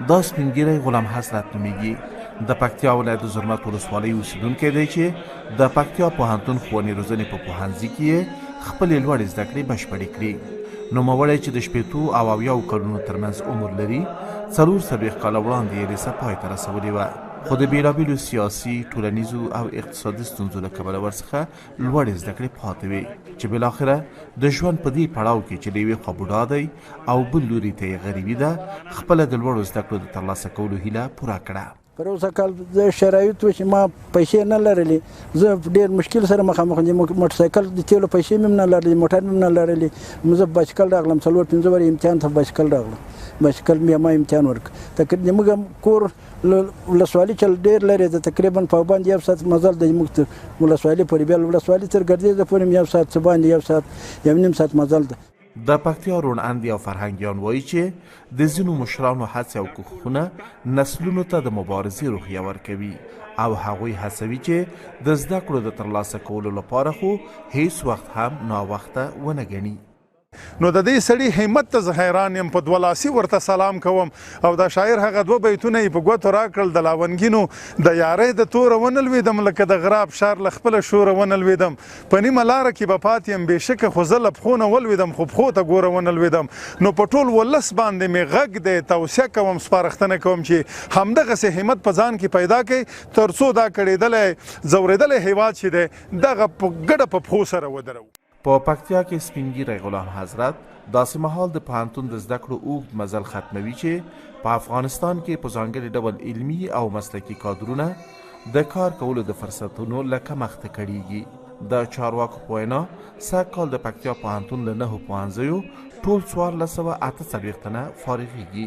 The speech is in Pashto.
دا سپین ږیری غلام حسرت نومیږي. د پکتیا ولایت د زرمت ولسوالۍ اوسیدونکی دی چې د پکتیا پوهنتون ښوونې روزنې په پوهنځي کې یې خپلې لوړې زده کړې بشپړې کړي. نوموړی چې د 80 او 90 کلونو ترمنځ عمر لري، 40 کاله وړاندې یې لیسه پای ته رسولې وه، خو د بېلابېلو سیاسي، ټولنیزو او اقتصادي ستونزو له کبله ورڅخه لوړې زده کړې پاتې وې، چې بالاخره د ژوند په دې پړاو کې چې له یوې خوا بوډا دی او بل لوري ته یې غریبي ده، خپله د لوړو زده کړو د ترلاسه کولو هیله پوره کړه. پر اوسه کال د شرایطو چې ما پیسې نه لرلې، زه ډېر مشکل سره مخامخ یم. موټر سایکل د تیلو پیسې مې نه لرلې، موټر مې نه لرلې. زه بایسکل راغلم، 4-5 ورځې امتحان ته بایسکل راغلم، بایسکل مې ما امتحان ورکړ. تقریبا زموږ کور ولسوالي چې ډېر لرې ده، تقریبا په باندې 1 ساعت مزل د زموږ ولسوالي پورې، بیا ولسوالي تر ګردیزه پورې 1 ساعت څه باندې 1 ساعت 1.5 ساعت مزل ده. د پکتیا روڼ اندي او فرهنګیان وایي چې د ځینو مشرانو هڅې او کوښښونه نسلونو ته د مبارزې روحیه ورکوي او هغوی هڅوي چې د زده کړو د ترلاسه کولو لپاره خو هیڅ وخت هم ناوخته ونه ګڼي. نو د دې سړي همت ته زه حیران یم. په 2 لاسي ورته سلام کوم او دا شاعر هغه 2 بیتونه یې په ګوتو راکړل: د لاونګینو د یارۍ د توره ونه لوېدم، لکه د غراب شار له خپله شوره ونه لوېدم. په نیمه لاره کې به پاتې یم بېشکه، خو زه له پښو نه ولوېدم، خو پښو ته ګوره ونه لوېدم. نو په ټول ولس باندې مې غږ دی، توصیه کوم، سپارښتنه کوم چې همدغسې همت په ځان کې پیدا کړئ، تر څو دا کړېدلی ځورېدلی هیواد چې دی دغه په ګډه په پښو سره ودرو. په پکتیا کې سپین ږیری غلام حضرت داسې مهال د پوهنتون د زده کړو اوږد مزل ختموي چې په افغانستان کې په ځانګړي ډول علمي او مسلکي کادرونه د کار کولو د فرصتونو له کمښته کړېږي. د چارواکو په وینا سږ کال د پکتیا پوهنتون له 9 پوهنځیو ټول 1448 تنه فارغېږي.